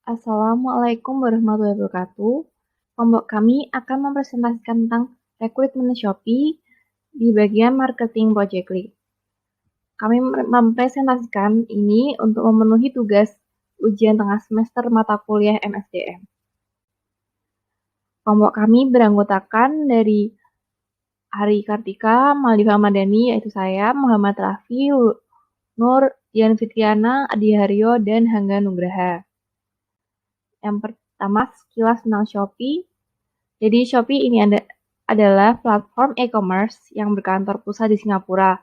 Assalamualaikum warahmatullahi wabarakatuh. Kelompok kami akan mempresentasikan tentang rekrutmen Shopee di bagian marketing Project Lead. Kami mempresentasikan ini untuk memenuhi tugas ujian tengah semester mata kuliah MSDM. Kelompok kami beranggotakan dari Hari Kartika, Maldiva Madani, yaitu saya, Muhammad Rafi, Nur, Dian Fitriana, Adi Haryo, dan Hangga Nugraha. Yang pertama, sekilas tentang Shopee. Jadi Shopee ini adalah platform e-commerce yang berkantor pusat di Singapura,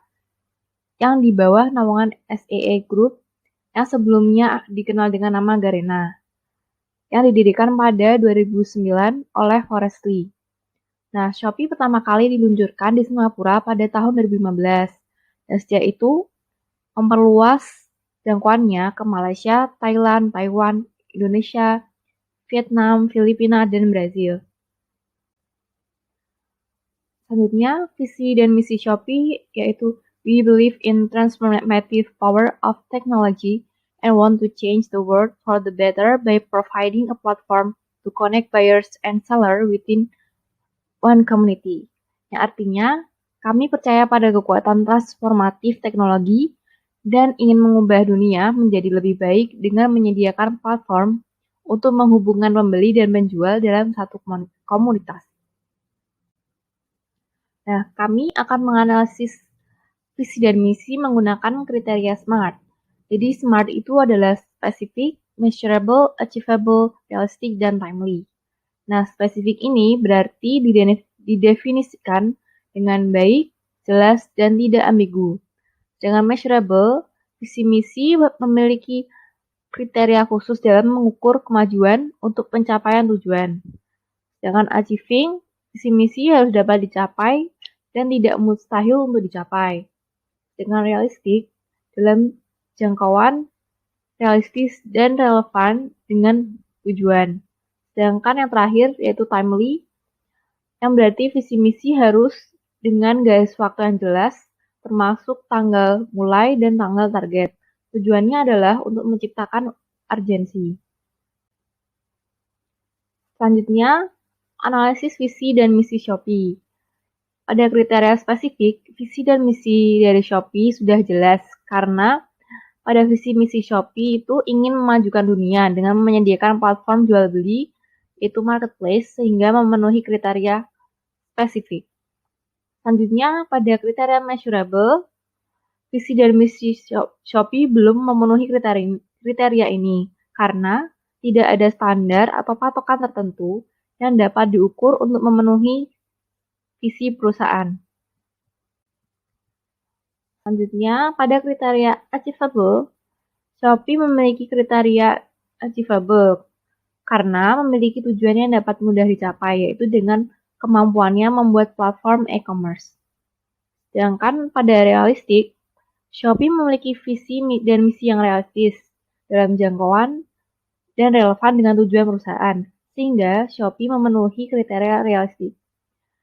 yang di bawah naungan SEA Group yang sebelumnya dikenal dengan nama Garena, yang didirikan pada 2009 oleh Forrest Li. Nah, Shopee pertama kali diluncurkan di Singapura pada tahun 2015, dan sejak itu memperluas jangkauannya ke Malaysia, Thailand, Taiwan, Indonesia, Vietnam, Filipina, dan Brazil. Selanjutnya, visi dan misi Shopee yaitu we believe in transformative power of technology and want to change the world for the better by providing a platform to connect buyers and sellers within one community. Yang artinya, kami percaya pada kekuatan transformatif teknologi dan ingin mengubah dunia menjadi lebih baik dengan menyediakan platform untuk menghubungkan pembeli dan penjual dalam satu komunitas. Nah, kami akan menganalisis visi dan misi menggunakan kriteria SMART. Jadi SMART itu adalah specific, measurable, achievable, realistic, dan timely. Nah, spesifik ini berarti didefinisikan dengan baik, jelas, dan tidak ambigu. Dengan measurable, visi misi memiliki kriteria khusus dalam mengukur kemajuan untuk pencapaian tujuan. Dengan achieving, visi misi harus dapat dicapai dan tidak mustahil untuk dicapai. Dengan realistik, dalam jangkauan, realistis, dan relevan dengan tujuan. Sedangkan yang terakhir yaitu timely, yang berarti visi misi harus dengan garis waktu yang jelas, termasuk tanggal mulai dan tanggal target. Tujuannya adalah untuk menciptakan urgensi. Selanjutnya, analisis visi dan misi Shopee. Pada kriteria spesifik, visi dan misi dari Shopee sudah jelas karena pada visi misi Shopee itu ingin memajukan dunia dengan menyediakan platform jual beli, yaitu marketplace, sehingga memenuhi kriteria spesifik. Selanjutnya, pada kriteria measurable, visi dan misi Shopee belum memenuhi kriteria ini karena tidak ada standar atau patokan tertentu yang dapat diukur untuk memenuhi visi perusahaan. Selanjutnya, pada kriteria achievable, Shopee memiliki kriteria achievable karena memiliki tujuan yang dapat mudah dicapai, yaitu dengan kemampuannya membuat platform e-commerce. Sedangkan pada realistik, Shopee memiliki visi dan misi yang realistis dalam jangkauan dan relevan dengan tujuan perusahaan, sehingga Shopee memenuhi kriteria realistik.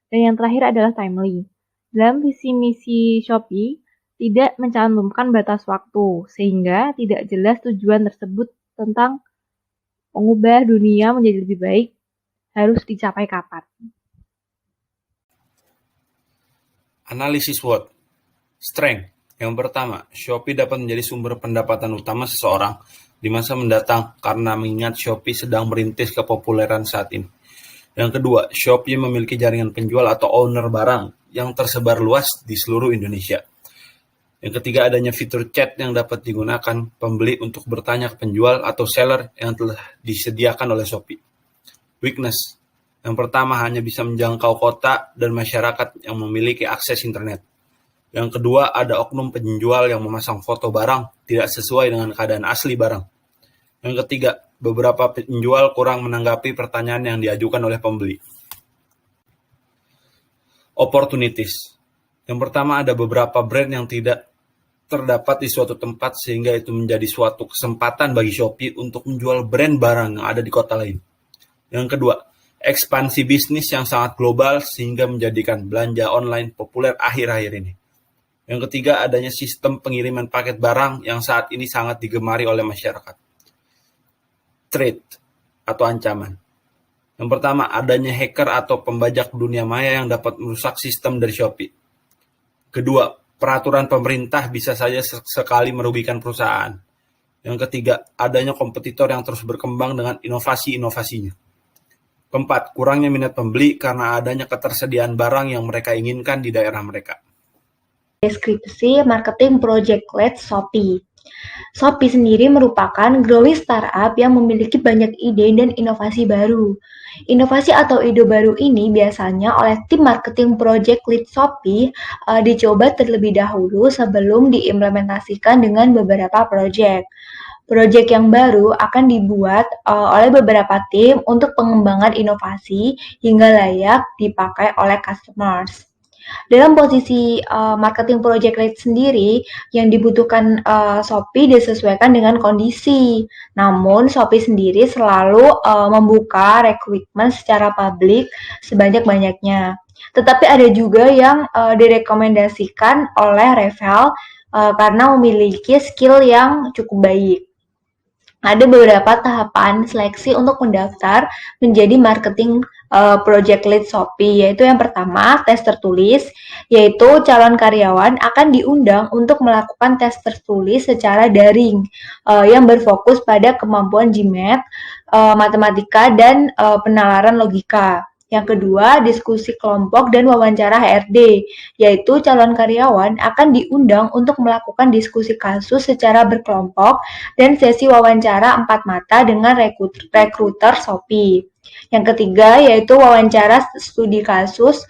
Dan yang terakhir adalah timely. Dalam visi misi Shopee, tidak mencantumkan batas waktu, sehingga tidak jelas tujuan tersebut tentang mengubah dunia menjadi lebih baik harus dicapai kapan. Analisis SWOT. Strength. Yang pertama, Shopee dapat menjadi sumber pendapatan utama seseorang di masa mendatang karena mengingat Shopee sedang merintis kepopuleran saat ini. Yang kedua, Shopee memiliki jaringan penjual atau owner barang yang tersebar luas di seluruh Indonesia. Yang ketiga, adanya fitur chat yang dapat digunakan pembeli untuk bertanya ke penjual atau seller yang telah disediakan oleh Shopee. Weakness. Yang pertama, hanya bisa menjangkau kota dan masyarakat yang memiliki akses internet. Yang kedua, ada oknum penjual yang memasang foto barang tidak sesuai dengan keadaan asli barang. Yang ketiga, beberapa penjual kurang menanggapi pertanyaan yang diajukan oleh pembeli. Opportunities. Yang pertama, ada beberapa brand yang tidak terdapat di suatu tempat sehingga itu menjadi suatu kesempatan bagi Shopee untuk menjual brand barang yang ada di kota lain. Yang kedua, ekspansi bisnis yang sangat global sehingga menjadikan belanja online populer akhir-akhir ini. Yang ketiga, adanya sistem pengiriman paket barang yang saat ini sangat digemari oleh masyarakat. threat atau ancaman. Yang pertama, adanya hacker atau pembajak dunia maya yang dapat merusak sistem dari Shopee. Kedua, peraturan pemerintah bisa saja sekali merugikan perusahaan. Yang ketiga, adanya kompetitor yang terus berkembang dengan inovasi-inovasinya. Keempat, kurangnya minat pembeli karena adanya ketersediaan barang yang mereka inginkan di daerah mereka. Deskripsi marketing project-led Shopee. Shopee sendiri merupakan growing startup yang memiliki banyak ide dan inovasi baru. Inovasi atau ide baru ini biasanya oleh tim marketing project lead Shopee dicoba terlebih dahulu sebelum diimplementasikan dengan beberapa project. Proyek yang baru akan dibuat oleh beberapa tim untuk pengembangan inovasi hingga layak dipakai oleh customers. Dalam posisi marketing project lead sendiri, yang dibutuhkan Shopee disesuaikan dengan kondisi. Namun, Shopee sendiri selalu membuka rekrutmen secara publik sebanyak-banyaknya. Tetapi ada juga yang direkomendasikan oleh Revel karena memiliki skill yang cukup baik. Ada beberapa tahapan seleksi untuk mendaftar menjadi marketing project lead Shopee, yaitu yang pertama, tes tertulis, yaitu calon karyawan akan diundang untuk melakukan tes tertulis secara daring yang berfokus pada kemampuan GMAT, matematika, dan penalaran logika. Yang kedua, diskusi kelompok dan wawancara HRD, yaitu calon karyawan akan diundang untuk melakukan diskusi kasus secara berkelompok dan sesi wawancara 4 mata dengan rekruter Shopee. Yang ketiga, yaitu wawancara studi kasus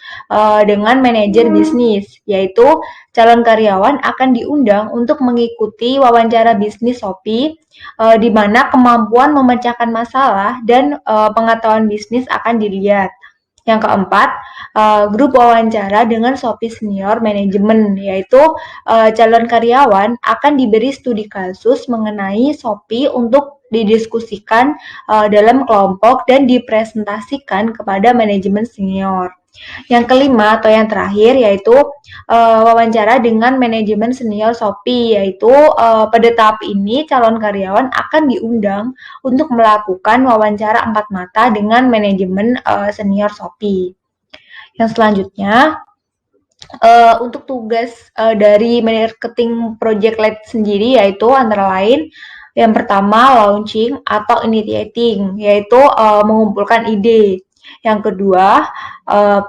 dengan manajer bisnis, yaitu calon karyawan akan diundang untuk mengikuti wawancara bisnis Shopee, di mana kemampuan memecahkan masalah dan pengetahuan bisnis akan dilihat. Yang keempat, grup wawancara dengan Shopee Senior Management, yaitu calon karyawan akan diberi studi kasus mengenai Shopee untuk didiskusikan dalam kelompok dan dipresentasikan kepada manajemen senior. Yang kelima atau yang terakhir yaitu wawancara dengan manajemen senior Shopee, yaitu pada tahap ini calon karyawan akan diundang untuk melakukan wawancara 4 mata dengan manajemen senior Shopee. Yang selanjutnya, untuk tugas dari marketing project lead sendiri yaitu antara lain yang pertama launching atau initiating, yaitu mengumpulkan ide. Yang kedua,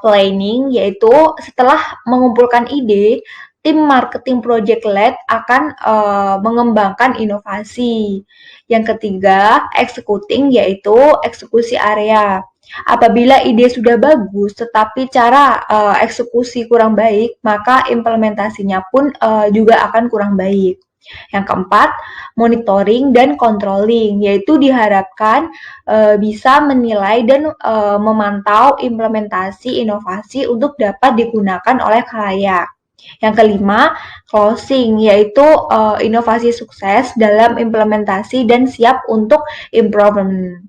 planning, yaitu setelah mengumpulkan ide, tim marketing project lead akan mengembangkan inovasi. Yang ketiga, executing, yaitu eksekusi area. Apabila ide sudah bagus, tetapi cara eksekusi kurang baik, maka implementasinya pun juga akan kurang baik. Yang keempat, monitoring dan controlling, yaitu diharapkan bisa menilai dan memantau implementasi inovasi untuk dapat digunakan oleh khalayak. Yang kelima, closing, yaitu inovasi sukses dalam implementasi dan siap untuk improvement.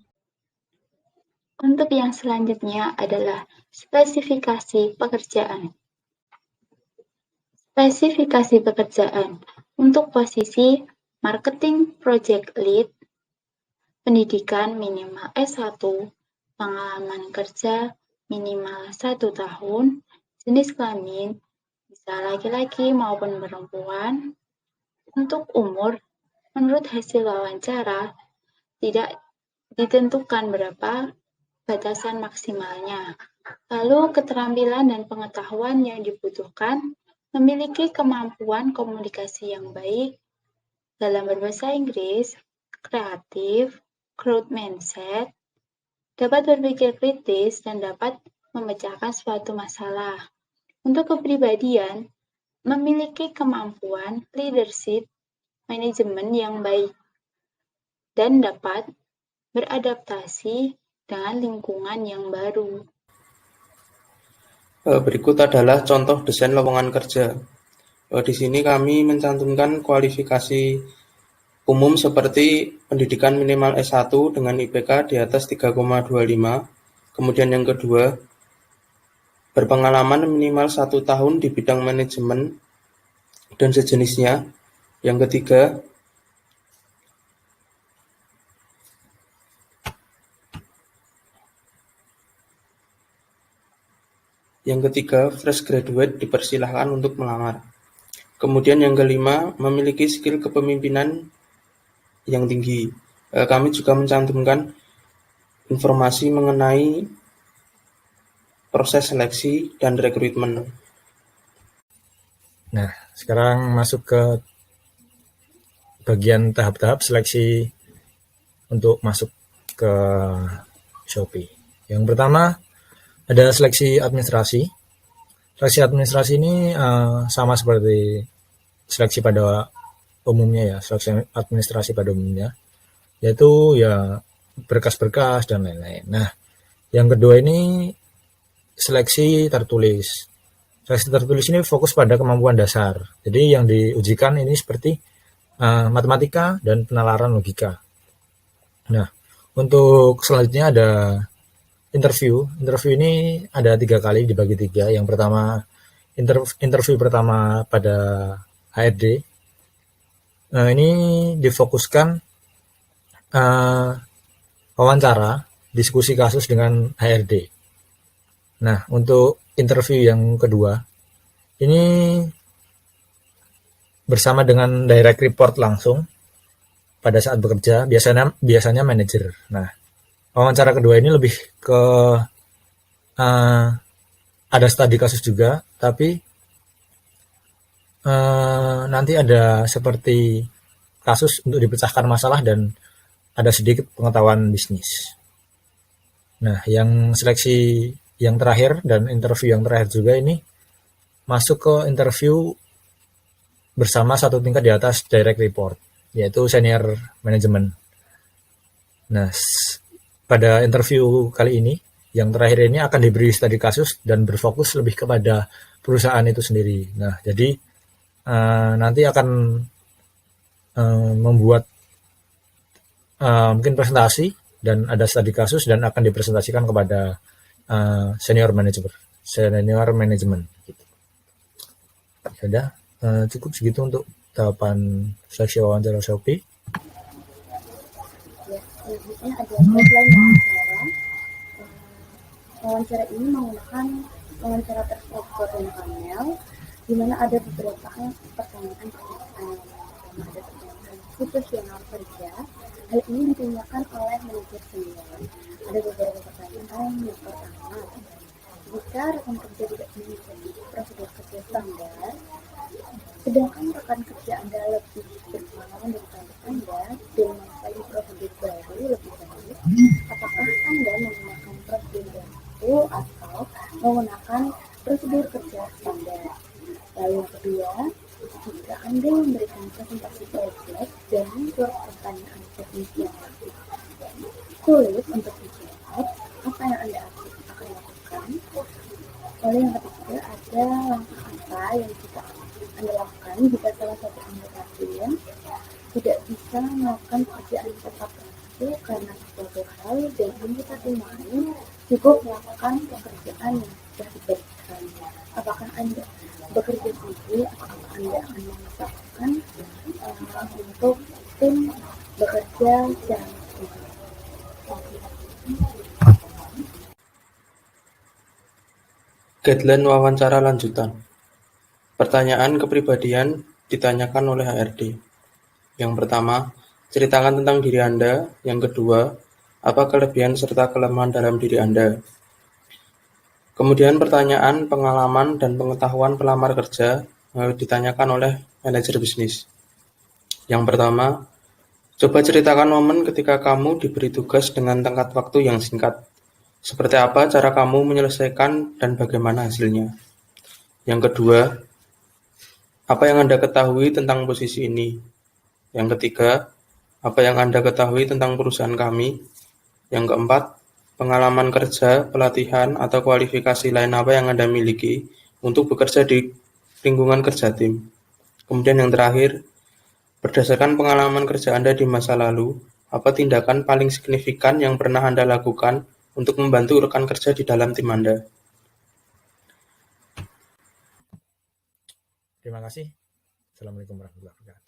Untuk yang selanjutnya adalah spesifikasi pekerjaan. Spesifikasi pekerjaan untuk posisi marketing project lead, pendidikan minimal S1, pengalaman kerja minimal 1 tahun, jenis kelamin bisa laki-laki maupun perempuan. Untuk umur, menurut hasil wawancara, tidak ditentukan berapa batasan maksimalnya. Lalu keterampilan dan pengetahuan yang dibutuhkan memiliki kemampuan komunikasi yang baik dalam berbahasa Inggris, kreatif, growth mindset, dapat berpikir kritis, dan dapat memecahkan suatu masalah. Untuk kepribadian, memiliki kemampuan leadership, manajemen yang baik, dan dapat beradaptasi dengan lingkungan yang baru. Berikut adalah contoh desain lowongan kerja. Di sini kami mencantumkan kualifikasi umum seperti pendidikan minimal S1 dengan IPK di atas 3,25. Kemudian yang kedua, berpengalaman minimal 1 tahun di bidang manajemen dan sejenisnya. Yang ketiga, Yang ketiga, fresh graduate dipersilahkan untuk melamar. Kemudian yang kelima, memiliki skill kepemimpinan yang tinggi. Kami juga mencantumkan informasi mengenai proses seleksi dan rekrutmen. Nah, sekarang masuk ke bagian tahap-tahap seleksi untuk masuk ke Shopee. Yang pertama ada seleksi administrasi. Seleksi administrasi ini sama seperti seleksi pada umumnya ya, seleksi administrasi pada umumnya, yaitu ya berkas-berkas dan lain-lain. Nah, yang kedua ini seleksi tertulis. Seleksi tertulis ini fokus pada kemampuan dasar. Jadi yang diujikan ini seperti matematika dan penalaran logika. Nah, untuk selanjutnya ada interview. Interview ini ada 3 kali dibagi 3. Yang pertama interview pertama pada HRD. Nah, ini difokuskan wawancara, diskusi kasus dengan HRD. Nah, untuk interview yang kedua, ini bersama dengan direct report langsung pada saat bekerja, biasanya manajer. Nah, wawancara kedua ini lebih ke ada studi kasus juga, tapi nanti ada seperti kasus untuk dipecahkan masalah dan ada sedikit pengetahuan bisnis. Nah, yang seleksi yang terakhir dan interview yang terakhir juga ini masuk ke interview bersama satu tingkat di atas direct report, yaitu senior manajemen. Nah, pada interview kali ini, yang terakhir ini akan diberi studi kasus dan berfokus lebih kepada perusahaan itu sendiri. Nah, jadi nanti akan membuat mungkin presentasi dan ada studi kasus dan akan dipresentasikan kepada senior manajemen gitu. Sudah cukup segitu untuk tahapan seleksi wawancara Shopee. Ya, selanjutnya ada deadline wawancara. Wawancara ini menggunakan wawancara terstruktur dan panel, di mana ada beberapa pertanyaan. Pertama ada pertanyaan situasional kerja. Hal ini ditanyakan oleh manajer senior. Ada beberapa pertanyaan. Yang pertama, jika rekan kerja tidak mengikuti prosedur kerja standar, sedangkan rekan kerja Anda lebih berpengalaman daripada Anda dan menguasai prosedur baru lebih baik, apakah Anda menggunakan prosedur baru atau menggunakan prosedur kerja standar? Lalu yang kedua, jika Anda memberikan presentasi project dan pertanyaan teknis yang lebih sulit untuk dijawab, apa yang Anda akan lakukan? Lalu yang ketiga, ada langkah apa yang bisa Anda lakukan jika salah satu anggota tim tidak bisa melakukan pekerjaan tepat waktu karena suatu hal dan anggota tim lain cukup melakukan pekerjaan yang sudah diberikan. Apakah Anda bekerja sendiri atau Anda akan memaksakan untuk tim bekerja secara maksimal? Guideline wawancara lanjutan. Pertanyaan kepribadian ditanyakan oleh HRD. Yang pertama, ceritakan tentang diri Anda. Yang kedua, apa kelebihan serta kelemahan dalam diri Anda. Kemudian pertanyaan pengalaman dan pengetahuan pelamar kerja ditanyakan oleh manajer bisnis. Yang pertama, coba ceritakan momen ketika kamu diberi tugas dengan tenggat waktu yang singkat. Seperti apa cara kamu menyelesaikan dan bagaimana hasilnya. Yang kedua, apa yang Anda ketahui tentang posisi ini? Yang ketiga, apa yang Anda ketahui tentang perusahaan kami? Yang keempat, pengalaman kerja, pelatihan, atau kualifikasi lain apa yang Anda miliki untuk bekerja di lingkungan kerja tim. Kemudian yang terakhir, berdasarkan pengalaman kerja Anda di masa lalu, apa tindakan paling signifikan yang pernah Anda lakukan untuk membantu rekan kerja di dalam tim Anda? Terima kasih. Assalamualaikum warahmatullahi wabarakatuh.